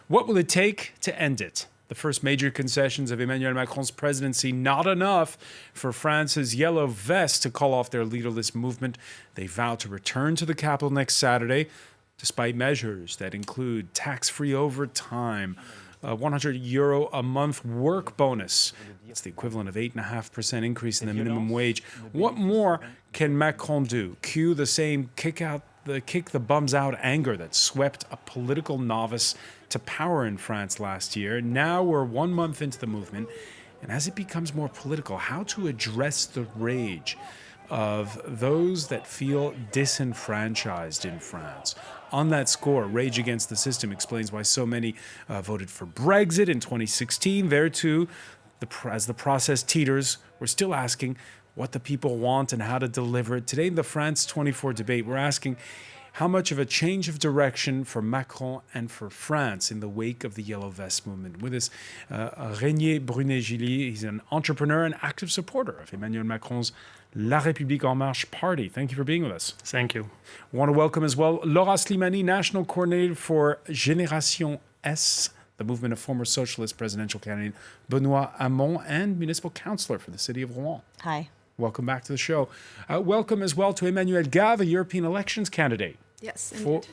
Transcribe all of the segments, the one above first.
What will it take to end it? The first major concessions of Emmanuel Macron's presidency, not enough for France's yellow vests to call off their leaderless movement. They vow to return to the capital next Saturday, despite measures that include tax-free overtime, a €100 a month work bonus. It's the equivalent of 8.5% increase in the minimum wage. What more can Macron do? Cue the same kick the bums out anger that swept a political novice to power in France last year. Now we're 1 month into the movement, and as it becomes more political, how to address the rage of those that feel disenfranchised in France. On that score, Rage Against the System explains why so many voted for Brexit in 2016. There too, as the process teeters, we're still asking what the people want and how to deliver it. Today in the France 24 debate, we're asking how much of a change of direction for Macron and for France in the wake of the Yellow Vest movement. With us, Régnier Brunet-Gilly. He's an entrepreneur and active supporter of Emmanuel Macron's La République En Marche party. Thank you for being with us. Thank you. I want to welcome as well Laura Slimani, National Coordinator for Génération S, the movement of former socialist presidential candidate Benoît Hamon, and municipal councillor for the city of Rouen. Hi. Welcome back to the show. Welcome as well to Emmanuel Gave, a European elections candidate. Yes,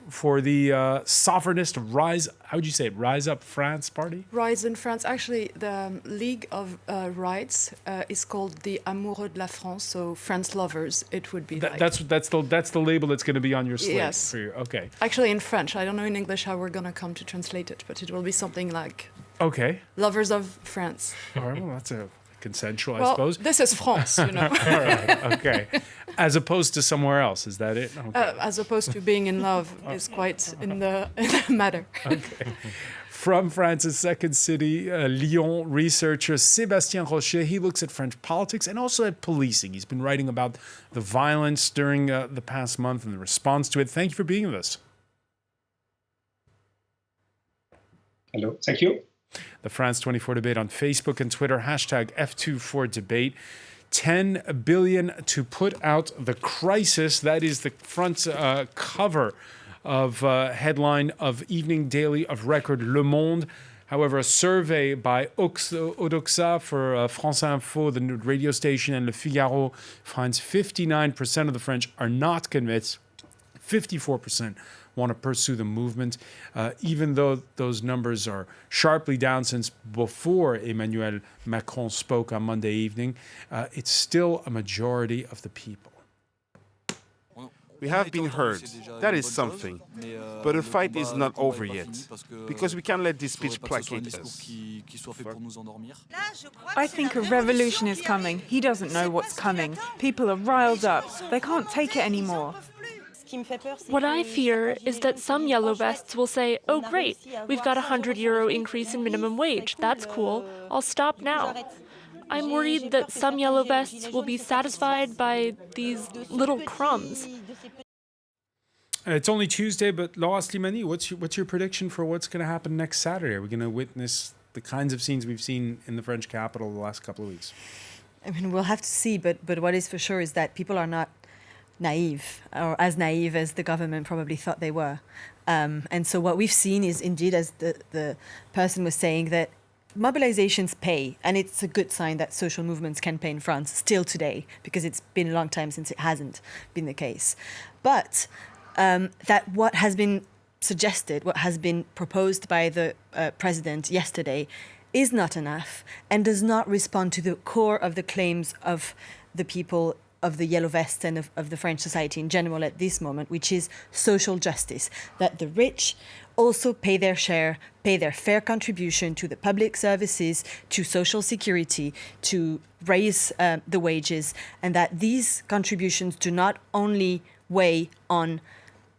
for the sovereignist Rise, how would you say it, Rise Up France party? Rise in France. Actually, the League of Rights is called the Amoureux de la France, so France lovers. It would be that's the label that's going to be on your slate. Yes. For you. Okay. Actually, in French. I don't know in English how we're going to come to translate it, but it will be something like Lovers of France. All right, well, that's a consensual, I suppose. This is France, you know. All right, okay. As opposed to somewhere else, is that it? Okay. As opposed to being in love is quite in the matter. Okay. From France's second city, Lyon, researcher Sébastien Rocher, he looks at French politics and also at policing. He's been writing about the violence during the past month and the response to it. Thank you for being with us. Hello, thank you. The France 24 debate on Facebook and Twitter, hashtag F24debate. 10 billion to put out the crisis. That is the front cover of headline of Evening Daily of record Le Monde. However, a survey by Odoxa for France Info, the radio station, and Le Figaro finds 59% of the French are not convinced. 54% want to pursue the movement, even though those numbers are sharply down since before Emmanuel Macron spoke on Monday evening. It's still a majority of the people. We have been heard. That is something. But the fight is not over yet, because we can't let this speech placate us. I think a revolution is coming. He doesn't know what's coming. People are riled up. They can't take it anymore. What I fear is that some yellow vests will say, oh great, we've got a €100 increase in minimum wage. That's cool. I'll stop now. I'm worried that some yellow vests will be satisfied by these little crumbs. It's only Tuesday, but Laura Slimani, what's your prediction for what's going to happen next Saturday? Are we going to witness the kinds of scenes we've seen in the French capital the last couple of weeks? I mean, we'll have to see, but what is for sure is that people are not naive, or as naive as the government probably thought they were. And so what we've seen is indeed, as the person was saying, that mobilizations pay, and it's a good sign that social movements can pay in France still today, because it's been a long time since it hasn't been the case. But that what has been suggested, what has been proposed by the president yesterday is not enough and does not respond to the core of the claims of the people of the Yellow Vests and of the French society in general at this moment, which is social justice, that the rich also pay their share, pay their fair contribution to the public services, to social security, to raise the wages, and that these contributions do not only weigh on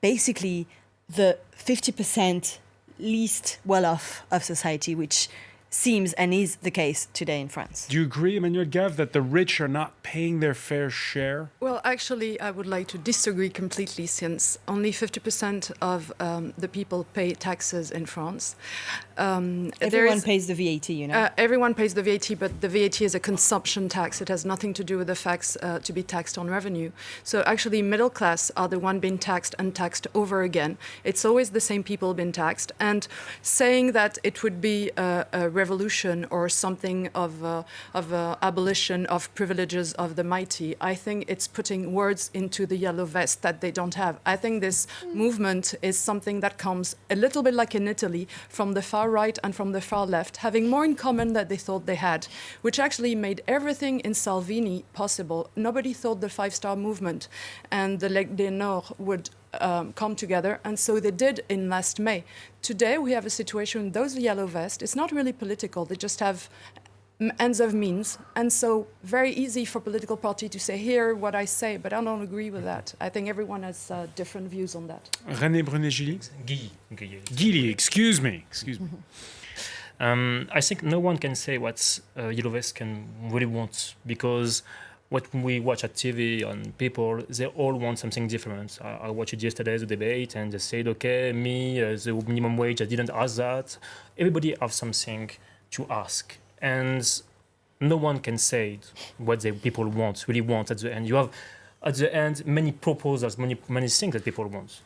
basically the 50% least well-off of society, which seems and is the case today in France. Do you agree, Emmanuel Gav, that the rich are not paying their fair share? Well, actually, I would like to disagree completely, since only 50% of the people pay taxes in France. Everyone pays the VAT, you know. Everyone pays the VAT, but the VAT is a consumption tax. It has nothing to do with the facts to be taxed on revenue. So actually, middle class are the one being taxed and taxed over again. It's always the same people being taxed. And saying that it would be a revolution or something of abolition of privileges of the mighty, I think it's putting words into the yellow vest that they don't have. I think this movement is something that comes a little bit like in Italy, from the far right and from the far left, having more in common than they thought they had, which actually made everything in Salvini possible. Nobody thought the five-star movement and the Leg des Nord would come together, and so they did in last May. Today we have a situation, those yellow vests, it's not really political, they just have ends of means, and so very easy for political party to say, here what I say, but I don't agree with that. I think everyone has different views on that. René Brunet-Gilly? Guilly, excuse me. I think no one can say what Yellow Vest can really want, because what we watch at TV on people, they all want something different. I watched it yesterday, the debate, and they said, okay, me, the minimum wage, I didn't ask that. Everybody has something to ask. And no one can say what the people really want at the end. You have, at the end, many proposals, many things that people want.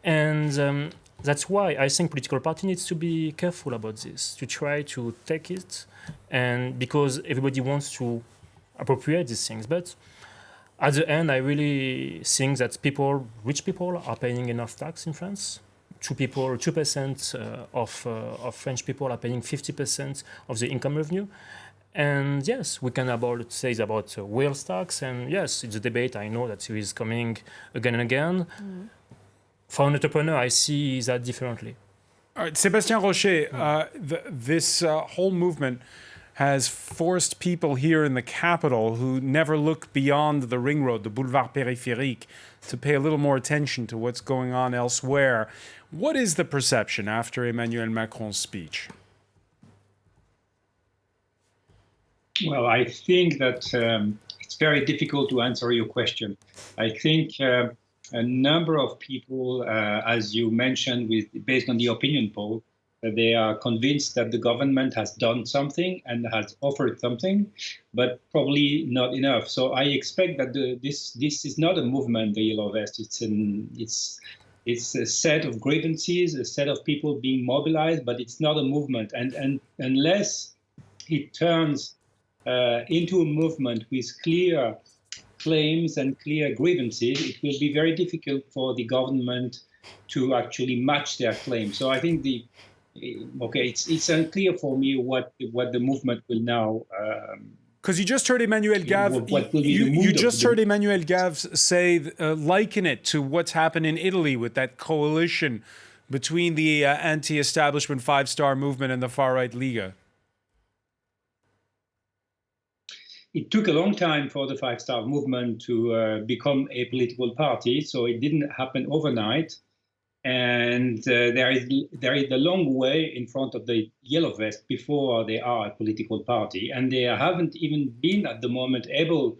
And that's why I think political party needs to be careful about this, to try to take it, and because everybody wants to appropriate these things. But at the end, I really think that rich people are paying enough tax in France. 2% of French people are paying 50% of the income revenue. And yes, we can say about wealth tax, and yes, it's a debate I know that is coming again and again. For an entrepreneur, I see that differently. All right, Sébastien Rocher, this whole movement has forced people here in the capital who never look beyond the ring road, the boulevard périphérique, to pay a little more attention to what's going on elsewhere. What is the perception after Emmanuel Macron's speech? Well, I think that it's very difficult to answer your question. I think a number of people, as you mentioned, based on the opinion poll, they are convinced that the government has done something and has offered something, but probably not enough. So I expect that this is not a movement, the Yellow Vest. It's a set of grievances, a set of people being mobilized, but it's not a movement. And unless it turns into a movement with clear claims and clear grievances, it will be very difficult for the government to actually match their claims. So I think it's unclear for me what the movement will now. Because you just heard Emmanuel Gav. You just heard Emmanuel Gav say, liken it to what's happened in Italy with that coalition between the anti-establishment five-star movement and the far-right Liga. It took a long time for the five-star movement to become a political party, so it didn't happen overnight. And there is a long way in front of the Yellow Vest before they are a political party. And they haven't even been at the moment able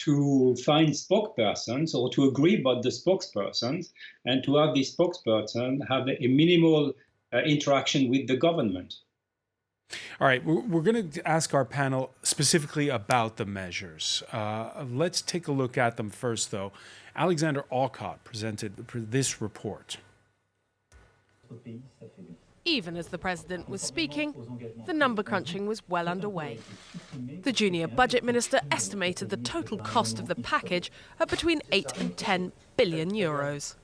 to find spokespersons or to agree about the spokespersons, and to have this spokesperson have a minimal interaction with the government. All right, we're going to ask our panel specifically about the measures. Let's take a look at them first, though. Alexander Alcott presented this report. Even as the president was speaking, the number crunching was well underway. The junior budget minister estimated the total cost of the package at between 8 and 10 billion euros.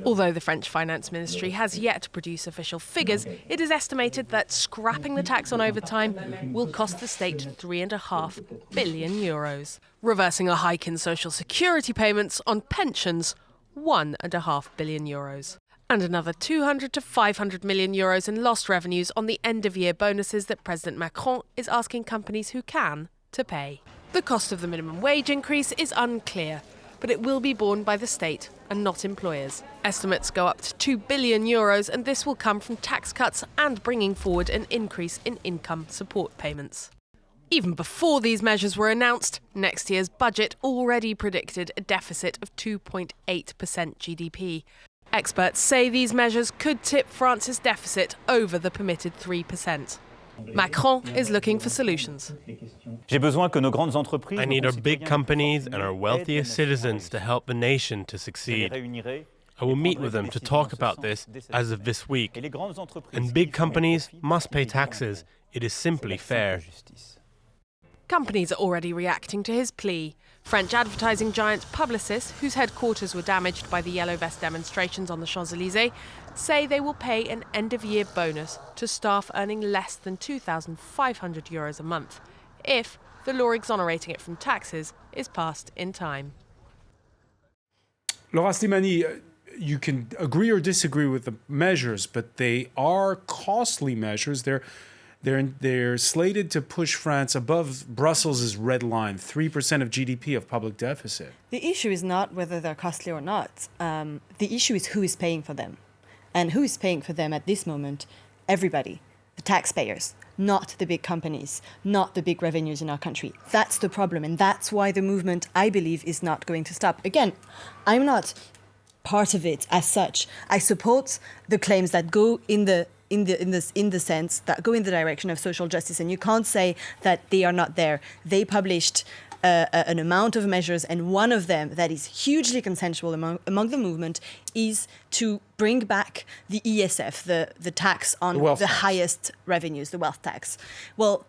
Although the French finance ministry has yet to produce official figures, it is estimated that scrapping the tax on overtime will cost the state 3.5 billion euros. Reversing a hike in social security payments on pensions, 1.5 billion euros. And another 200 to 500 million euros in lost revenues on the end-of-year bonuses that President Macron is asking companies who can to pay. The cost of the minimum wage increase is unclear, but it will be borne by the state and not employers. Estimates go up to €2 billion, and this will come from tax cuts and bringing forward an increase in income support payments. Even before these measures were announced, next year's budget already predicted a deficit of 2.8% GDP. Experts say these measures could tip France's deficit over the permitted 3%. Macron is looking for solutions. I need our big companies and our wealthiest citizens to help the nation to succeed. I will meet with them to talk about this as of this week. And big companies must pay taxes. It is simply fair. Companies are already reacting to his plea. French advertising giant Publicis, whose headquarters were damaged by the Yellow Vest demonstrations on the Champs-Élysées, say they will pay an end-of-year bonus to staff earning less than €2,500 a month, if the law exonerating it from taxes is passed in time. Laura Slimani, you can agree or disagree with the measures, but they are costly measures. They're slated to push France above Brussels' red line, 3% of GDP of public deficit. The issue is not whether they're costly or not. The issue is who is paying for them. And who is paying for them at this moment? Everybody, the taxpayers, not the big companies, not the big revenues in our country. That's the problem. And that's why the movement, I believe, is not going to stop. Again, I'm not part of it as such. I support the claims that go in the sense that go in the direction of social justice, and you can't say that they are not there. They published an amount of measures, and one of them that is hugely consensual among the movement is to bring back the ESF, the tax on the highest revenues, the wealth tax. Well,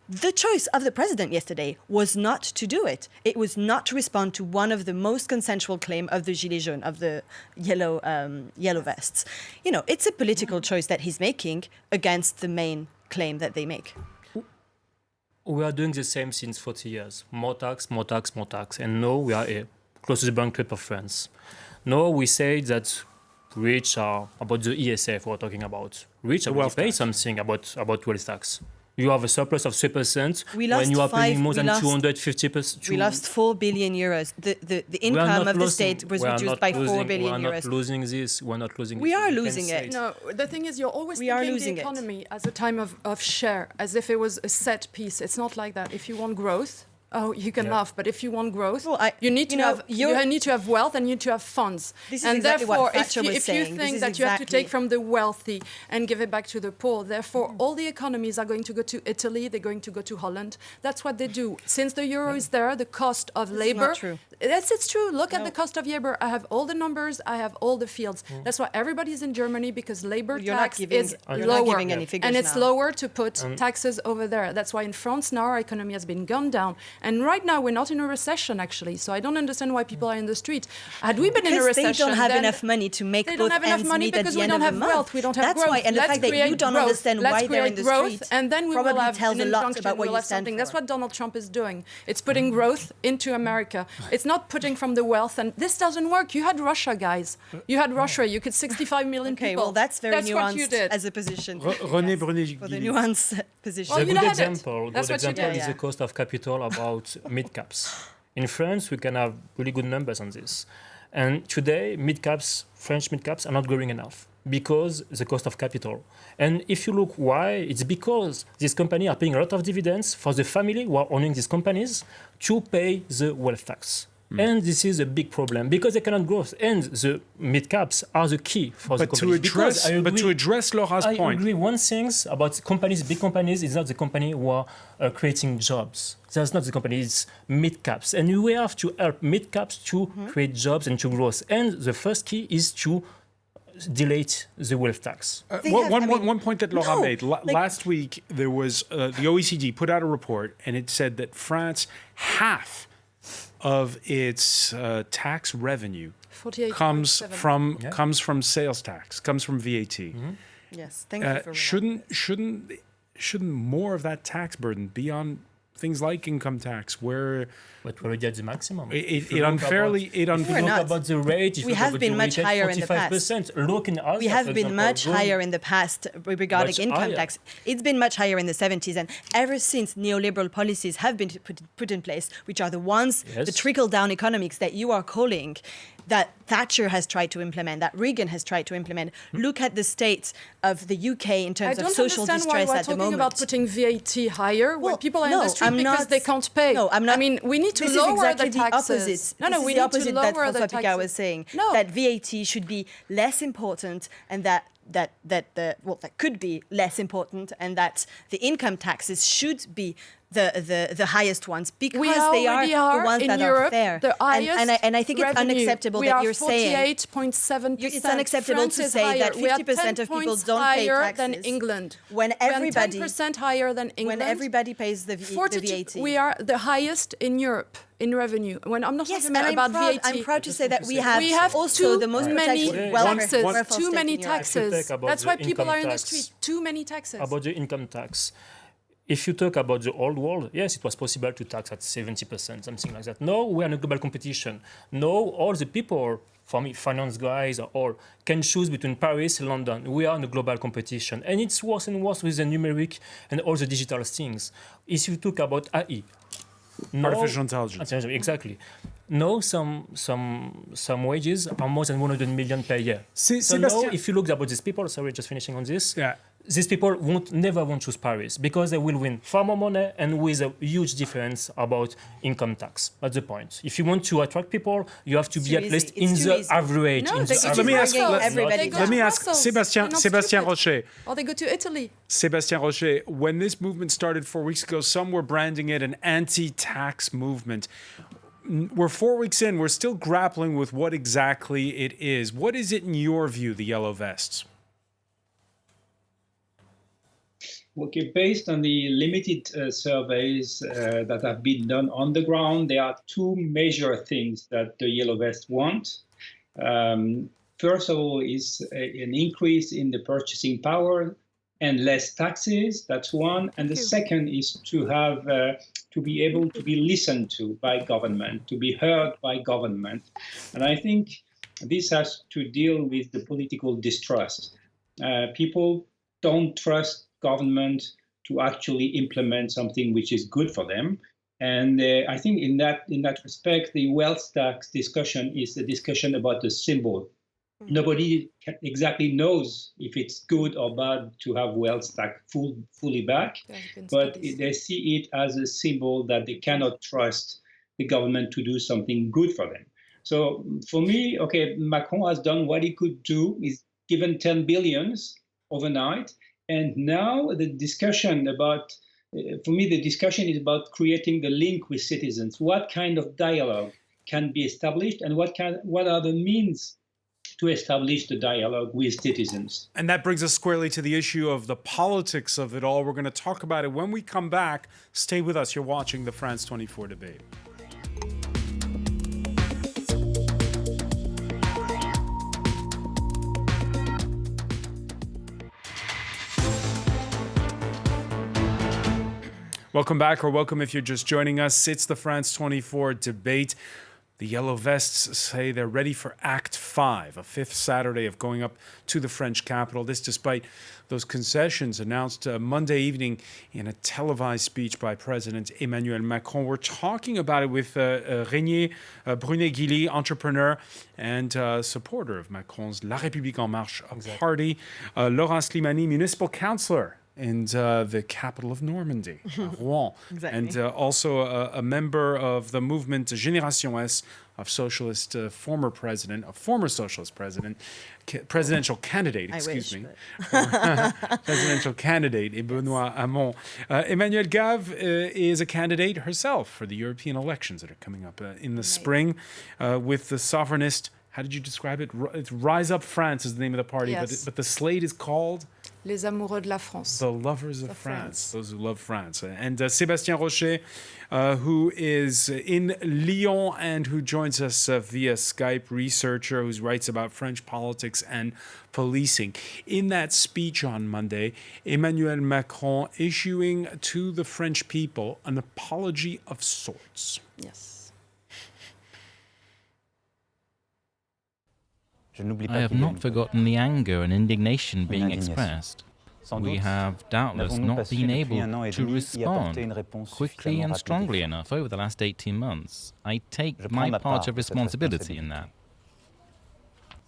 the choice of the president yesterday was not to do it. It was not to respond to one of the most consensual claims of the Gilets jaunes, of the yellow vests. It's a political choice that he's making against the main claim that they make. We are doing the same since 40 years. More tax, more tax, more tax. And now we are close to the bankruptcy of France. Now we say that rich are about the ESF we're talking about. Rich will pay something about wealth tax. You have a surplus of 3% when you are paying more than 250%. We lost €4 billion. The income of the state was reduced by €4 billion. We are not losing this. We're not losing. We are losing it. No, the thing is, you're always thinking the economy as a time of share, as if it was a set piece. It's not like that. If you want growth, you can laugh, but if you want growth, you need to have wealth and you need to have funds. This is and exactly therefore, what Thatcher was saying. If you think that you have to take from the wealthy and give it back to the poor, therefore all the economies are going to go to Italy, they're going to go to Holland. That's what they do. Since the euro is there, the cost of labor. It's not true. Yes, it's true. Look at the cost of labor. I have all the numbers. I have all the fields. That's why everybody's in Germany, because labor tax is lower, and it's lower to put taxes over there. That's why in France now our economy has been gone down, and right now we're not in a recession actually. So I don't understand why people are in the street. Had we been in a recession, they don't have enough money to make both ends meet at the end of the month. Wealth. We don't have growth. Why, and the fact that you don't understand why they're in the street, and then we will have tells a lot about what you stand for. That's what Donald Trump is doing. It's putting growth into America. It's not putting from the wealth, and this doesn't work. You had Russia, guys. You had Russia. You could 65 million people. Okay, well, that's very nuanced what you did. as a position. René Brunet, for the nuanced position. A good example is the cost of capital about mid-caps. In France, we can have really good numbers on this. And today, French mid-caps are not growing enough because the cost of capital. And if you look why, it's because these companies are paying a lot of dividends for the family who are owning these companies to pay the wealth tax. And this is a big problem because they cannot grow. And the mid-caps are the key for the companies. But to address Laura's point. I agree. One thing about companies, big companies, is not the company who are creating jobs. That's not the company, it's mid-caps. And we have to help mid-caps to create jobs and to grow. And the first key is to delete the wealth tax. One point that Laura made. Last week, there was the OECD put out a report, and it said that France, half of its tax revenue comes from sales tax, comes from VAT. Yes, thank you for shouldn't more of that tax burden be on things like income tax, where But we're already at the maximum. it unfairly... If you look not. about the rate, We have been much higher in the past. 45%. Look in Austria, We have for been example, much going- higher in the past regarding Much income higher. tax. It's been much higher in the 70s, and ever since neoliberal policies have been put in place, which are the ones, Yes. the trickle-down economics that you are calling, that Thatcher has tried to implement, that Reagan has tried to implement. Look at the state of the UK in I terms of don't social understand why distress we're at the talking moment. about putting VAT higher when Well, people are no, in the street I'm because not- they can't pay. No, I'm not. I mean, we need to this is lower exactly the taxes. opposite. No, This is we the need opposite to that lower the François Picard taxes. was saying. No. That VAT should be less important, and that could be less important, and that the income taxes should be the highest ones because We they already are the ones in that Europe, are fair. the highest and I think it's revenue. unacceptable we that are you're saying 48.7%. it's unacceptable France to is say higher. that We are 50% of 10 people points don't pay higher taxes than England. when We are everybody 10% higher than England. when everybody pays the 42 VAT. We are the highest in Europe in revenue. When I'm not Yes, talking and about VAT. I'm proud to say that we We have also too the most many protected taxes. welfare Too state many in Europe. taxes. If you talk about That's the why people income are in the tax, street. Too many taxes. About the income tax. If you talk about the old world, yes, it was possible to tax at 70%, something like that. No, we are in a global competition. No, all the people, for me, finance guys or all, can choose between Paris and London. We are in a global competition. And it's worse and worse with the numeric and all the digital things. If you talk about AI, no, Artificial intelligence. Exactly. No, some wages are more than 100 million per year. So now, Sébastien- if you look about these people, sorry, just finishing on this, Yeah. these people never won't choose Paris because they will win far more money and with a huge difference about income tax. That's the point. If you want to attract people, you have to be too at easy. least It's in too the easy. average. No, in they the go Let to me ask- Brussels. everybody They go Let to me ask Brussels. Sébastien They're not stupid. Rocher. Or they go to Italy. Sébastien Rocher, when this movement started 4 weeks ago, some were branding it an anti-tax movement. We're 4 weeks in. We're still grappling with what exactly it is. What is it in your view, the Yellow Vests? Okay, based on the limited surveys that have been done on the ground, there are two major things that the Yellow Vests want. First of all, is an increase in the purchasing power and less taxes. That's one. And the second is to have to be able to be listened to by government, to be heard by government. And I think this has to deal with the political distrust. People don't trust government to actually implement something which is good for them. And I think in that respect, the wealth tax discussion is a discussion about the symbol. Nobody exactly knows if it's good or bad to have wealth tax fully back, but they see it as a symbol that they cannot trust the government to do something good for them. So for me, okay, Macron has done what he could do. He's given 10 billions overnight. And now the discussion about, for me, the discussion is about creating the link with citizens. What kind of dialogue can be established and what are the means to establish the dialogue with citizens? And that brings us squarely to the issue of the politics of it all. We're going to talk about it when we come back. Stay with us. You're watching the France 24 debate. Welcome back, or welcome if you're just joining us. It's the France 24 debate. The Yellow Vests say they're ready for Act 5, a fifth Saturday of going up to the French capital. This despite those concessions announced Monday evening in a televised speech by President Emmanuel Macron. We're talking about it with Régnier Brunet-Guilly, entrepreneur and supporter of Macron's La République En Marche party, Laurent Slimani, municipal councillor in the capital of Normandy, Rouen, and also a member of the movement Génération S of socialist former socialist presidential candidate, presidential candidate, Benoît Hamon. Emmanuel Gave is a candidate herself for the European elections that are coming up in the spring with the sovereignist. How did you describe it? It's Rise Up France is the name of the party, Yes. but the slate is called les amoureux de la France. The lovers of France, those who love France. And Sébastien Rocher, who is in Lyon and who joins us via Skype, researcher who writes about French politics and policing. In that speech on Monday, Emmanuel Macron issuing to the French people an apology of sorts. Yes. I have not forgotten the anger and indignation being expressed. We have doubtless not been able to respond quickly and strongly enough over the last 18 months. I take my part of responsibility in that.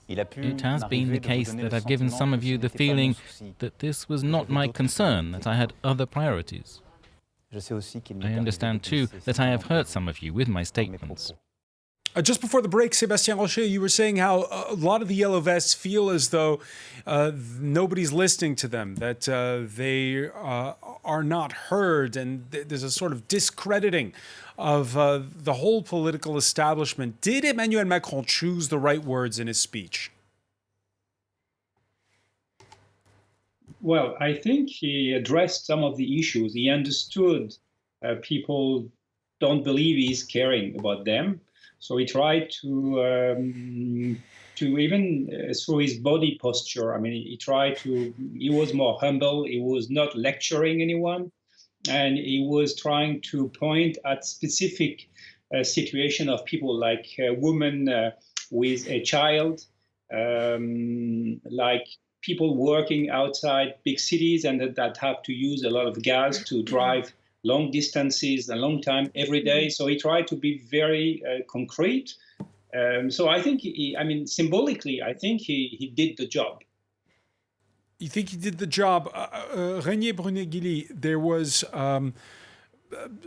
It has been the case that I've given some of you the feeling that this was not my concern, that I had other priorities. I understand too that I have hurt some of you with my statements. Just before the break, Sébastien Rocher, you were saying how a lot of the Yellow Vests feel as though nobody's listening to them, that they are not heard, and there's a sort of discrediting of the whole political establishment. Did Emmanuel Macron choose the right words in his speech? Well, I think he addressed some of the issues. He understood people don't believe he's caring about them. So he tried to even through his body posture, I mean, he was more humble, he was not lecturing anyone, and he was trying to point at specific situation of people like a woman with a child, like people working outside big cities and that have to use a lot of gas to drive long distances, a long time every day. So he tried to be very concrete. So I think, symbolically, I think he did the job. You think he did the job? Régnier Brunet-Guilly, there was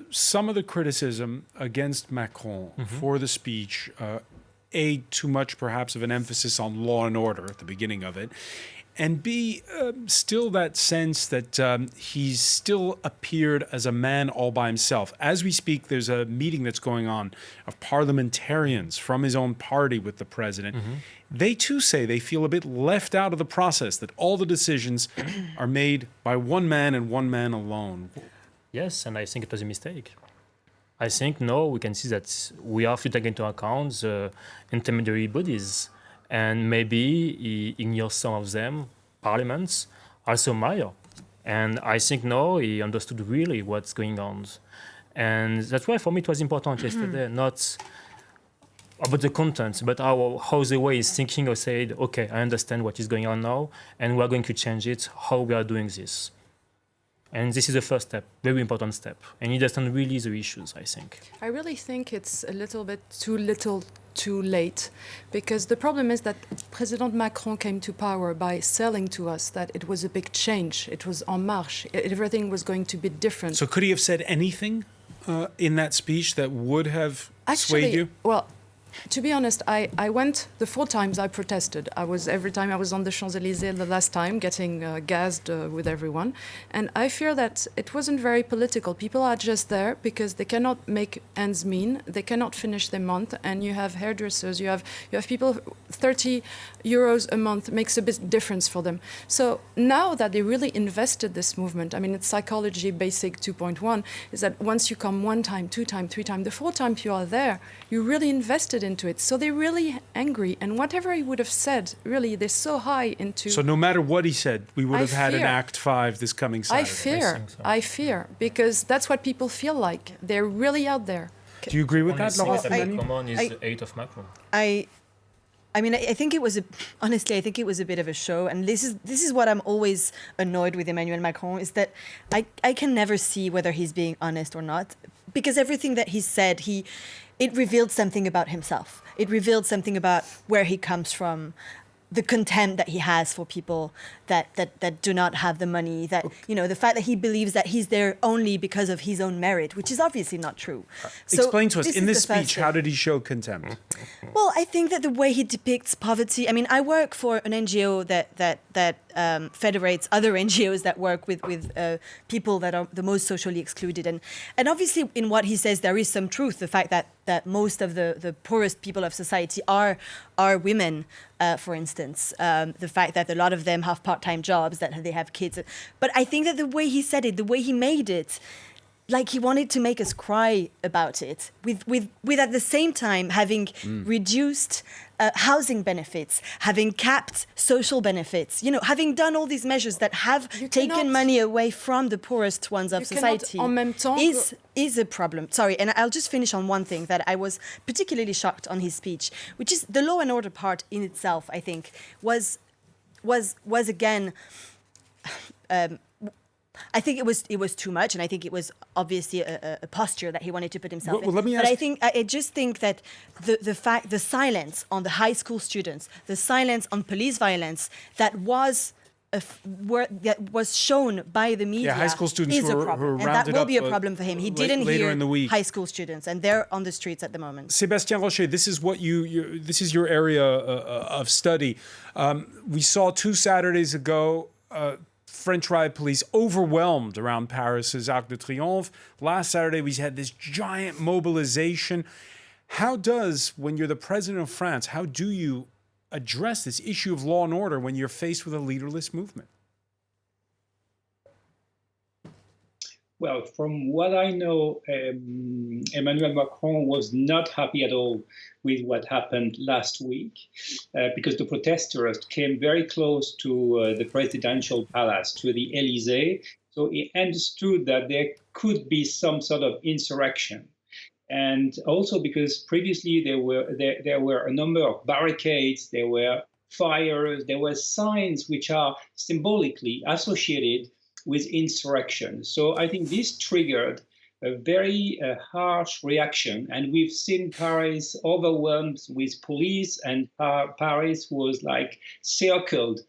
some of the criticism against Macron for the speech, too much perhaps of an emphasis on law and order at the beginning of it, and B, still that sense that he's still appeared as a man all by himself. As we speak, there's a meeting that's going on of parliamentarians from his own party with the president. They too say they feel a bit left out of the process, that all the decisions are made by one man and one man alone. Yes, and I think it was a mistake. I think, no, we can see that we have to take into account the intermediary bodies. And maybe he ignores some of them, parliaments, also mayor. And I think, no, he understood really what's going on. And that's why for me it was important yesterday, not about the content, but how the way he's thinking or said, okay, I understand what is going on now, and we're going to change it, how we are doing this. And this is the first step, very important step. And he understands really the issues, I think. I really think it's a little bit too little too late, because the problem is that President Macron came to power by selling to us that it was a big change, it was en marche, everything was going to be different. So could he have said anything in that speech that would have swayed you? Well, to be honest, I went the 4 times I protested. Every time I was on the Champs-Élysées the last time, getting gassed with everyone. And I fear that it wasn't very political. People are just there because they cannot make ends meet. They cannot finish their month. And you have hairdressers, you have people, 30 euros a month makes a big difference for them. So now that they really invested this movement, I mean, it's psychology basic 2.1, is that once you come 1 time, 2 times, 3 times, the 4th time you are there, you really invested into it. So they're really angry. And whatever he would have said, really, they're so high into... So no matter what he said, we would have had an Act 5 this coming Saturday. I fear, because that's what people feel like. They're really out there. Do you agree with that, Laurence? Common is the 8th of Macron. I mean, I think it was honestly, I think it was a bit of a show. And this is what I'm always annoyed with Emmanuel Macron, is that I can never see whether he's being honest or not, because everything that he said, it revealed something about himself. It revealed something about where he comes from, the contempt that he has for people that do not have the money, that, you know, the fact that he believes that he's there only because of his own merit, which is obviously not true. So explain to us, in this speech, how did he show contempt? Well, I think that the way he depicts poverty, I mean, I work for an NGO that federates other NGOs that work with people that are the most socially excluded. And obviously in what he says there is some truth, the fact that most of the poorest people of society are women, for instance, the fact that a lot of them have part-time jobs, that they have kids. But I think that the way he said it, the way he made it, like he wanted to make us cry about it, with at the same time having reduced housing benefits, having capped social benefits, having done all these measures that have taken money away from the poorest ones of society is a problem. Sorry, and I'll just finish on one thing that I was particularly shocked on his speech, which is the law and order part in itself, I think, was again... I think it was too much, and I think it was obviously a posture that he wanted to put himself in. Let me ask. But I just think that the silence on the high school students, the silence on police violence that was shown by the media, high school students is a who problem, were and that rounded will up, be a problem for him. He didn't later hear in the week. high school students, and they're on the streets at the moment. Sébastien Rocher, this is what this is your area of study. We saw 2 Saturdays ago. French riot police overwhelmed around Paris's Arc de Triomphe. Last Saturday, we had this giant mobilization. How does, when you're the president of France, how do you address this issue of law and order when you're faced with a leaderless movement? Well, from what I know, Emmanuel Macron was not happy at all with what happened last week because the protesters came very close to the presidential palace, to the Élysée. So he understood that there could be some sort of insurrection. And also because previously there were a number of barricades, there were fires, there were signs which are symbolically associated with insurrection. So I think this triggered a very harsh reaction. And we've seen Paris overwhelmed with police, and Paris was like circled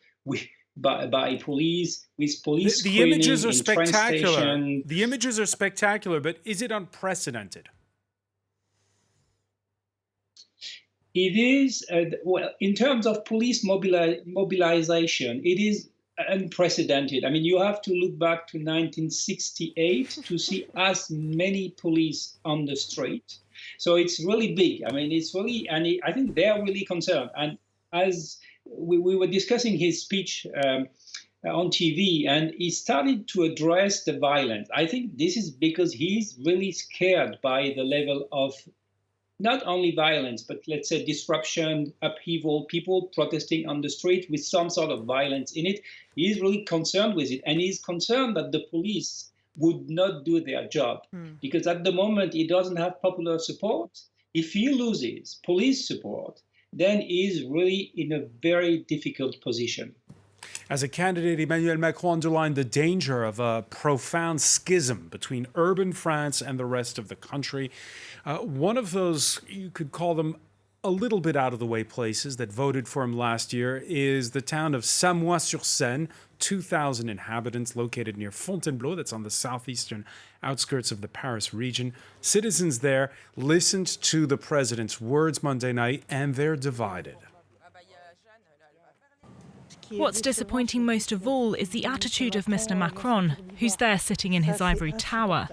by police, with police The images are screening in train spectacular. station. The images are spectacular, but is it unprecedented? It is, well, in terms of police mobilization, it is unprecedented. I mean, you have to look back to 1968 to see as many police on the street. So it's really big. I mean, it's really, and I think they're really concerned. And as we were discussing his speech on TV, and he started to address the violence. I think this is because he's really scared by the level of not only violence, but let's say disruption, upheaval, people protesting on the street with some sort of violence in it. He's really concerned with it. And he's concerned that the police would not do their job because at the moment he doesn't have popular support. If he loses police support, then he's really in a very difficult position. As a candidate, Emmanuel Macron underlined the danger of a profound schism between urban France and the rest of the country. One of those, you could call them a little bit out of the way places that voted for him last year is the town of Samois-sur-Seine, 2,000 inhabitants located near Fontainebleau, that's on the southeastern outskirts of the Paris region. Citizens there listened to the president's words Monday night, and they're divided. What's disappointing most of all is the attitude of Mr. Macron, who's there sitting in his ivory tower.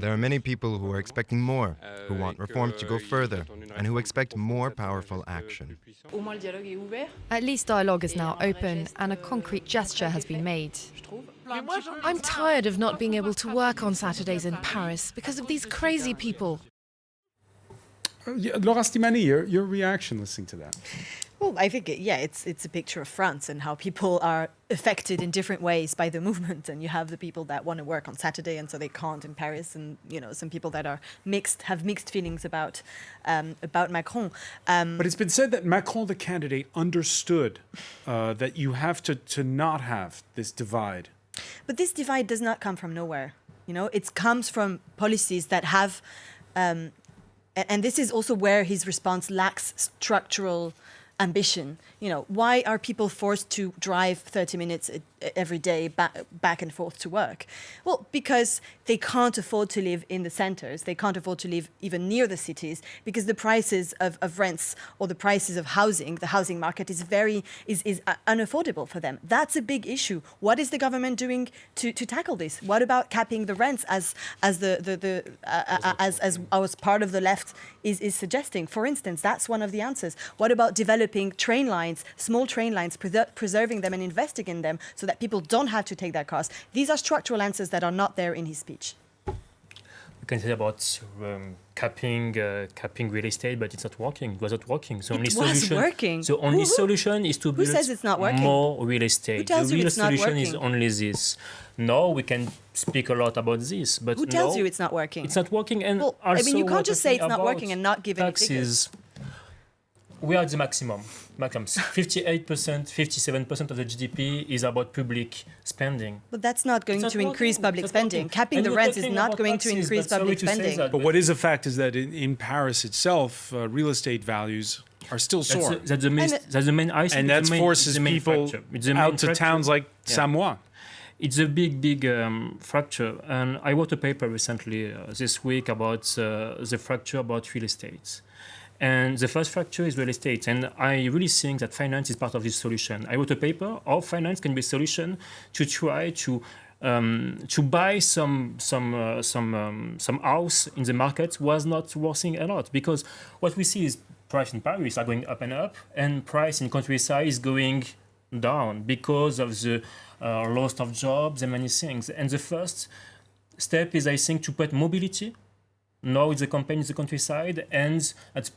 There are many people who are expecting more, who want reforms to go further, and who expect more powerful action. At least dialogue is now open, and a concrete gesture has been made. I'm tired of not being able to work on Saturdays in Paris because of these crazy people. Laura Stimani, your reaction listening to that? Well, I think, it's a picture of France and how people are affected in different ways by the movement. And you have the people that want to work on Saturday and so they can't in Paris, and some people that are have mixed feelings about Macron. But it's been said that Macron, the candidate, understood that you have to not have this divide. But this divide does not come from nowhere. It comes from policies that have, and this is also where his response lacks structural ambition. Why are people forced to drive 30 minutes every day back and forth to work? Well, because they can't afford to live in the centers. They can't afford to live even near the cities because the prices of rents or the prices of housing, the housing market is unaffordable for them. That's a big issue. What is the government doing to tackle this? What about capping the rents as part of the left is suggesting? For instance, that's one of the answers. What about developing train lines, small train lines, preserving them and investing in them so that people don't have to take their cars? These are structural answers that are not there in his speech. We can say about capping real estate, but it's not working. It was not working. So working. The only solution is to build more real estate. The real solution is only this. No, we can speak a lot about this, but who tells you it's not working? It's not working, and you can't just say it's not working and not give any figures. We are at the maximum. 58%, 57% of the GDP is about public spending. But that's not going to increase public spending. Capping the rents is not going to increase public spending. But what is a fact is that in Paris itself, real estate values are still soaring. That's the main issue. And that forces people out to towns like Samoa. It's a big fracture. And I wrote a paper recently this week about the fracture about real estate. And the first fracture is real estate. And I really think that finance is part of this solution. I wrote a paper, how finance can be a solution to try to buy some house in the market was not working a lot. Because what we see is price in Paris are going up and up, and price in countryside is going down because of the loss of jobs and many things. And the first step is, I think, to put mobility. Now it's the campaign in the countryside, and it's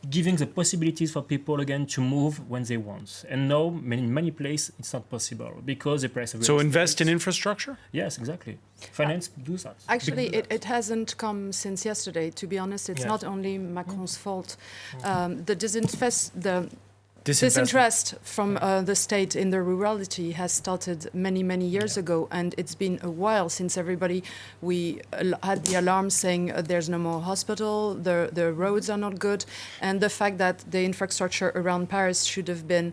giving the possibilities for people again to move when they want. And now, in many places, it's not possible because the price of real estate. So invest in infrastructure? Yes, exactly. Finance does that. Actually, it hasn't come since yesterday. To be honest, it's not only Macron's fault. The disinterest from the state in the rurality has started many years ago, and it's been a while since we had the alarm saying there's no more hospital, the roads are not good, and the fact that the infrastructure around Paris should have been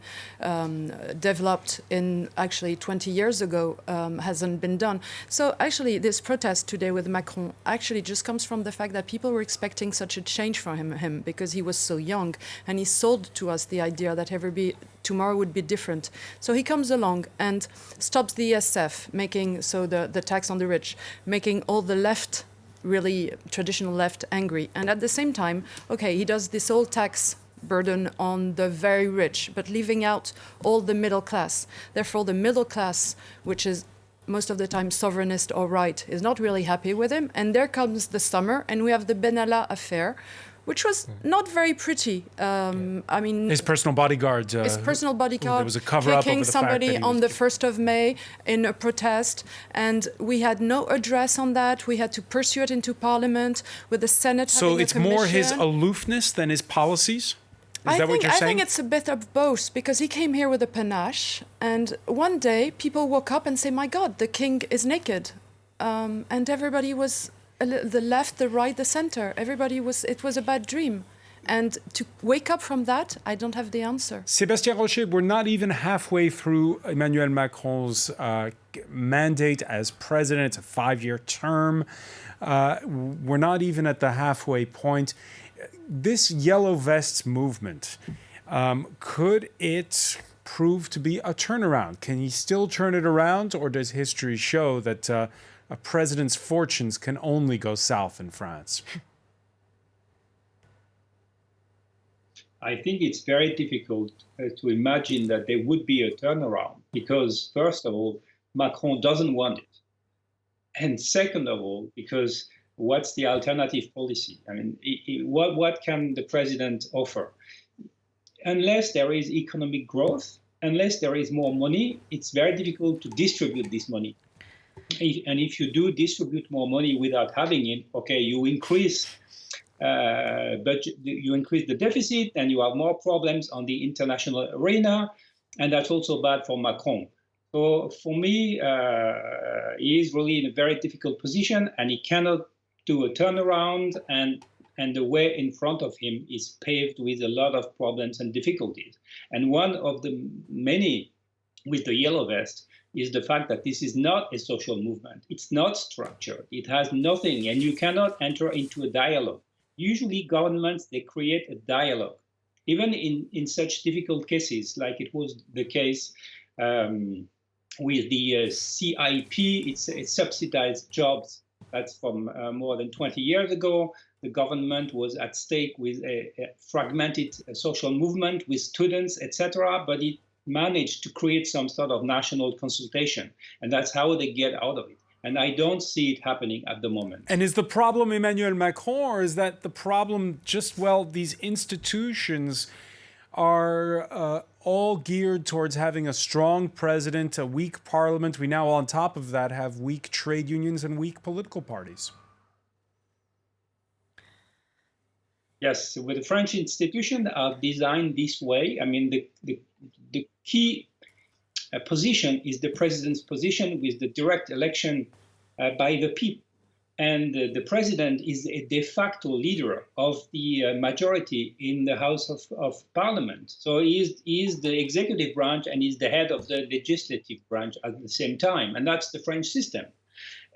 developed in actually 20 years ago hasn't been done. So actually this protest today with Macron actually just comes from the fact that people were expecting such a change from him because he was so young, and he sold to us the idea that tomorrow would be different. So he comes along and stops the ESF, making the tax on the rich, making all the left, really traditional left, angry. And at the same time, he does this whole tax burden on the very rich, but leaving out all the middle class. Therefore, the middle class, which is most of the time sovereignist or right, is not really happy with him. And there comes the summer, and we have the Ben Allah affair, which was not very pretty. I mean, his personal bodyguard. There was a cover-up kicking over the somebody fact that on the 1st of May in a protest, and we had no address on that. We had to pursue it into Parliament with the Senate. So it's more his aloofness than his policies? Is that what you're saying? I think it's a bit of both, because he came here with a panache, and one day people woke up and say, "My God, the king is naked," and everybody was. The left, the right, the center, it was a bad dream. And to wake up from that, I don't have the answer. Sébastien Rocher, we're not even halfway through Emmanuel Macron's mandate as president. It's a 5-year term. We're not even at the halfway point. This Yellow Vests movement, could it prove to be a turnaround? Can he still turn it around, or does history show that a president's fortunes can only go south in France? I think it's very difficult to imagine that there would be a turnaround because, first of all, Macron doesn't want it. And second of all, because what's the alternative policy? I mean, what can the president offer? Unless there is economic growth, unless there is more money, it's very difficult to distribute this money. And if you do distribute more money without having it, you increase budget, you increase the deficit, and you have more problems on the international arena, and that's also bad for Macron. So for me, he is really in a very difficult position, and he cannot do a turnaround and and the way in front of him is paved with a lot of problems and difficulties. And one of the many with the yellow vest is the fact that this is not a social movement. It's not structured. It has nothing, and you cannot enter into a dialogue. Usually governments, they create a dialogue. Even in such difficult cases, like it was the case with the CIP, it's subsidized jobs. That's from more than 20 years ago. The government was at stake with a fragmented social movement with students, etc. But it managed to create some sort of national consultation. And that's how they get out of it. And I don't see it happening at the moment. And is the problem Emmanuel Macron, or is that the problem just, well, these institutions are all geared towards having a strong president, a weak parliament? We now, on top of that, have weak trade unions and weak political parties. Yes, with the French institutions are designed this way. I mean, the key position is the president's position with the direct election by the people. And the president is a de facto leader of the majority in the House of Parliament. So he is the executive branch and he's the head of the legislative branch at the same time. And that's the French system.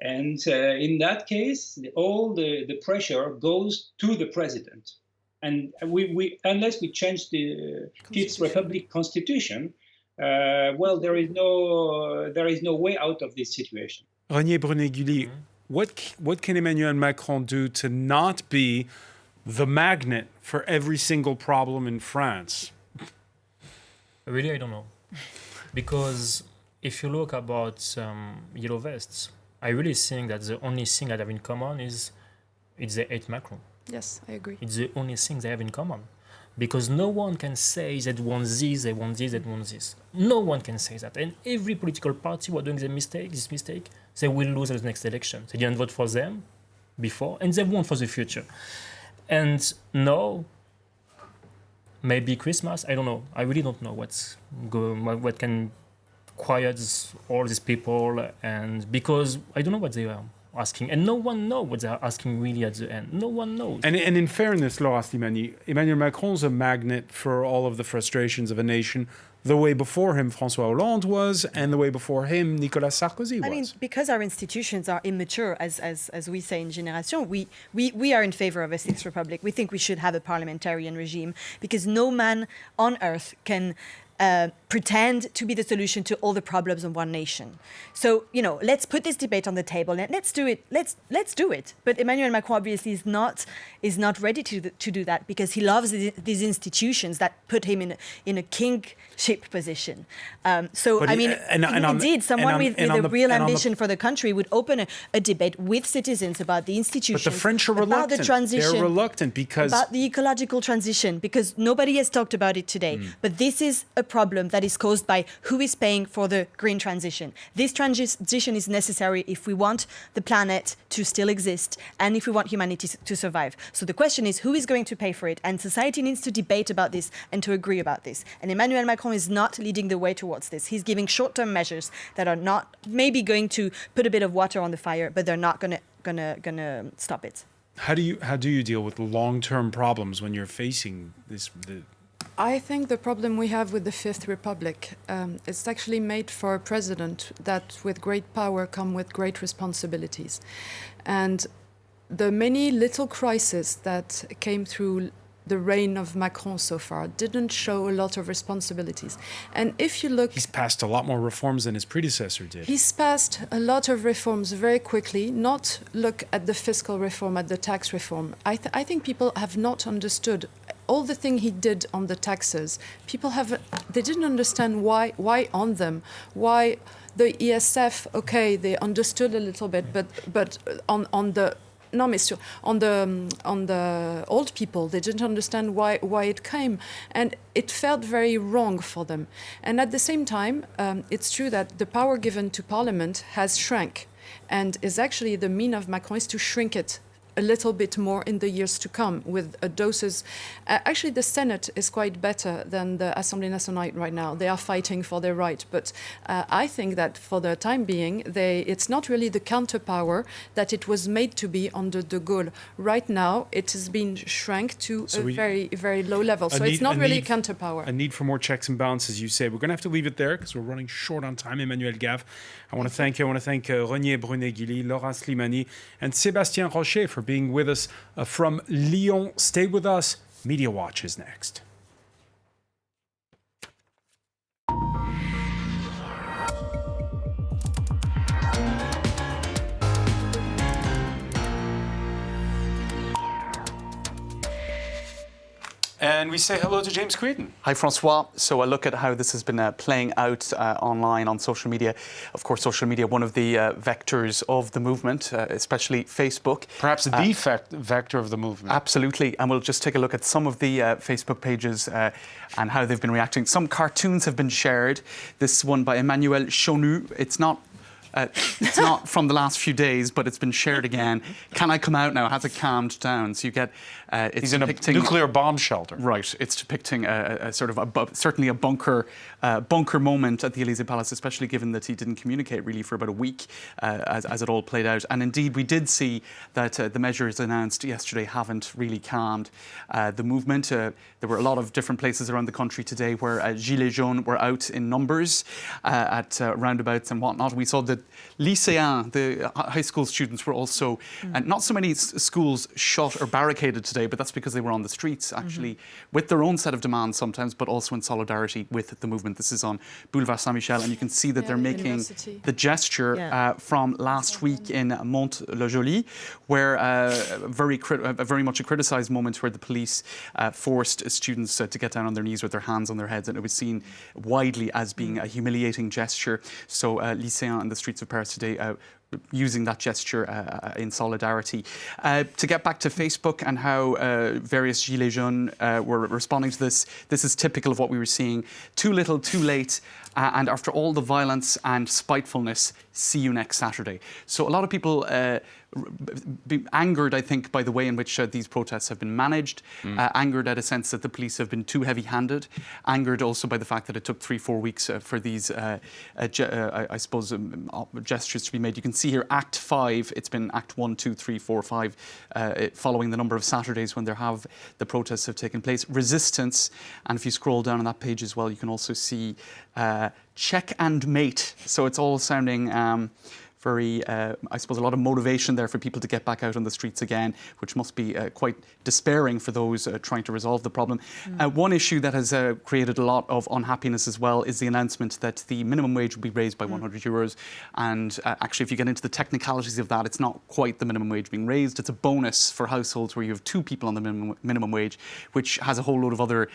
And in that case, all the pressure goes to the president. And we unless we change the Fifth Republic Constitution, well, there is no way out of this situation. Renier Brunet-Gully, what can Emmanuel Macron do to not be the magnet for every single problem in France? Really, I don't know. Because if you look about yellow vests, I really think that the only thing that have in common is they hate Macron. Yes, I agree. It's the only thing they have in common. Because no one can say they want this, they want this, they want this. No one can say that. And every political party who are doing this mistake, they will lose at the next election. They didn't vote for them before, and they won't for the future. And now, maybe Christmas, I don't know. I really don't know what can quiet all these people, and because I don't know what they are asking, and no one knows what they are asking really at the end. No one knows. And in fairness, Laura Slimani, Emmanuel Macron's a magnet for all of the frustrations of a nation, the way before him François Hollande was, and the way before him Nicolas Sarkozy was. I mean, because our institutions are immature, as we say in Génération, we are in favor of a Sixth Republic. We think we should have a parliamentarian regime, because no man on earth can pretend to be the solution to all the problems of one nation. So, let's put this debate on the table and let's do it. Let's do it. But Emmanuel Macron obviously is not ready to do that, because he loves these institutions that put him in a kingship position. Indeed, someone with a real ambition for the country would open a debate with citizens about the institutions. But the French are reluctant. About the transition. They're reluctant because about the ecological transition, because nobody has talked about it today. But this is a problem that is caused by who is paying for the green transition. This transition is necessary if we want the planet to still exist and if we want humanity to survive. So the question is, who is going to pay for it? And society needs to debate about this and to agree about this. And Emmanuel Macron is not leading the way towards this. He's giving short-term measures that are not maybe going to put a bit of water on the fire, but they're not gonna stop it. How do you deal with long-term problems when you're facing this? I think the problem we have with the Fifth Republic, it's actually made for a president that with great power come with great responsibilities. And the many little crises that came through the reign of Macron so far didn't show a lot of responsibilities. And if you look... He's passed a lot more reforms than his predecessor did. He's passed a lot of reforms very quickly, not look at the fiscal reform, at the tax reform. I think people have not understood all the thing he did on the taxes. They didn't understand why on them, why the ESF, okay, they understood a little bit, but on the old people, they didn't understand why it came, and it felt very wrong for them. And at the same time, it's true that the power given to Parliament has shrunk, and is actually the mean of Macron is to shrink it a little bit more in the years to come with doses. Actually, the Senate is quite better than the Assemblée nationale right now. They are fighting for their right, but I think that for the time being, it's not really the counterpower that it was made to be under de Gaulle. Right now, it has been shrunk to a very, very low level. So it's not really a counterpower. A need for more checks and balances, you say. We're going to have to leave it there because we're running short on time. Emmanuel Gave, I want to thank Renier Brunet-Gilly, Laura Slimani, and Sébastien Rocher for being with us from Lyon. Stay with us. Media Watch is next. And we say hello to James Creighton. Hi, Francois. So I look at how this has been playing out online on social media. Of course, social media, one of the vectors of the movement, especially Facebook. Perhaps the vector of the movement. Absolutely. And we'll just take a look at some of the Facebook pages and how they've been reacting. Some cartoons have been shared. This one by Emmanuel Macron. It's not from the last few days, but it's been shared again. Can I come out now? Has it calmed down? So you get... He's in a nuclear bomb shelter. Right. It's depicting a sort of certainly a bunker moment at the Élysée Palace, especially given that he didn't communicate really for about a week as it all played out. And indeed, we did see that the measures announced yesterday haven't really calmed the movement. There were a lot of different places around the country today where Gilets jaunes were out in numbers at roundabouts and whatnot. We saw that lycéens, the high school students, were also, not so many schools shut or barricaded today, but that's because they were on the streets, actually, with their own set of demands sometimes, but also in solidarity with the movement. This is on Boulevard Saint-Michel, and you can see that they're making the gesture from last week in Mont-le-Joly, where very much a criticised moment where the police forced students to get down on their knees with their hands on their heads, and it was seen widely as being a humiliating gesture. So lycéens in the streets of Paris today using that gesture in solidarity. To get back to Facebook and how various Gilets jaunes were responding to this, this is typical of what we were seeing. Too little, too late, and after all the violence and spitefulness, see you next Saturday. So a lot of people be angered, I think, by the way in which these protests have been managed, angered at a sense that the police have been too heavy-handed, angered also by the fact that it took 3-4 weeks for these, I suppose, gestures to be made. You can see here Act 5, it's been Act 1, 2, 3, 4, 5, following the number of Saturdays when the protests have taken place. Resistance, and if you scroll down on that page as well, you can also see check and mate. So it's all sounding very, I suppose, a lot of motivation there for people to get back out on the streets again, which must be quite despairing for those trying to resolve the problem. One issue that has created a lot of unhappiness as well is the announcement that the minimum wage will be raised by €100. And actually, if you get into the technicalities of that, it's not quite the minimum wage being raised. It's a bonus for households where you have 2 people on the minimum wage, which has a whole load of other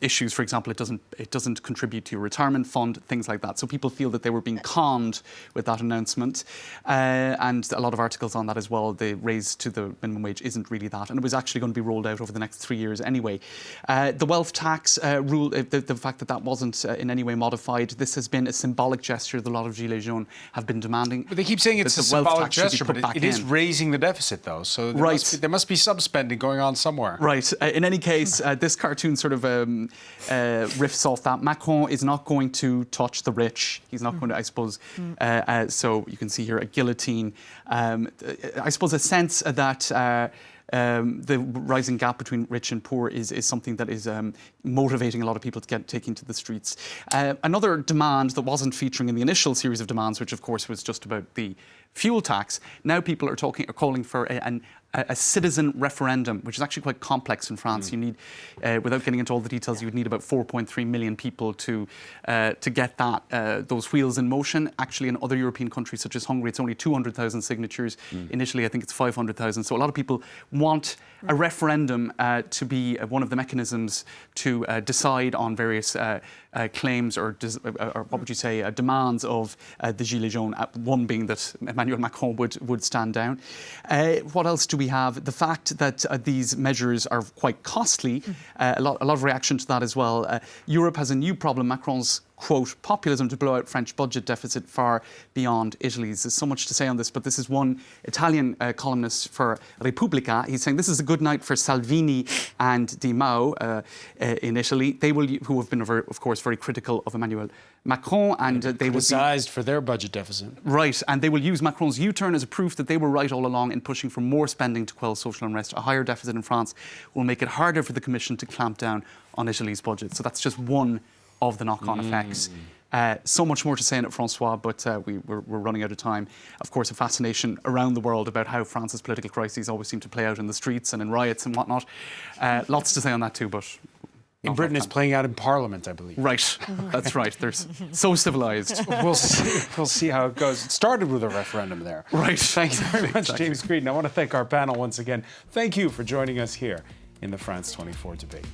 issues. For example, it doesn't contribute to your retirement fund, things like that. So people feel that they were being conned with that announcement. And a lot of articles on that as well. The raise to the minimum wage isn't really that, and it was actually going to be rolled out over the next 3 years anyway. The wealth tax rule, the fact that that wasn't in any way modified, this has been a symbolic gesture that a lot of Gilets jaunes have been demanding. But they keep saying it's a symbolic gesture, but it is raising the deficit, though. So there must be some spending going on somewhere. Right. In any case, this cartoon sort of riffs off that. Macron is not going to touch the rich. He's not going to, I suppose. So you can see here a guillotine. I suppose a sense that the rising gap between rich and poor is something that is motivating a lot of people to get taking to the streets. Another demand that wasn't featuring in the initial series of demands, which of course was just about the fuel tax, now people are calling for a citizen referendum, which is actually quite complex in France. You need, without getting into all the details, you would need about 4.3 million people to get those wheels in motion. Actually, in other European countries, such as Hungary, it's only 200,000 signatures. Initially, I think it's 500,000. So a lot of people want a referendum to be one of the mechanisms to decide on various claims or what would you say, demands of the Gilets jaunes, one being that Emmanuel Macron would stand down. What else do we have? The fact that these measures are quite costly, a lot of reaction to that as well. Europe has a new problem. Macron's quote, populism to blow out French budget deficit far beyond Italy's. There's so much to say on this, but this is one Italian columnist for Repubblica. He's saying this is a good night for Salvini and Di Maio in Italy. They will, who have been, of course, very critical of Emmanuel Macron, and they will criticized for their budget deficit. Right, and they will use Macron's U-turn as a proof that they were right all along in pushing for more spending to quell social unrest. A higher deficit in France will make it harder for the Commission to clamp down on Italy's budget. So that's just one of the knock-on effects. So much more to say in it, Francois, but we're running out of time. Of course, a fascination around the world about how France's political crises always seem to play out in the streets and in riots and whatnot. Lots to say on that too, but... In Britain, it's playing out in Parliament, I believe. Right, that's right. They're so civilised. We'll see how it goes. It started with a referendum there. Right. Thanks very much, James Creedon. I want to thank our panel once again. Thank you for joining us here in the France 24 debate.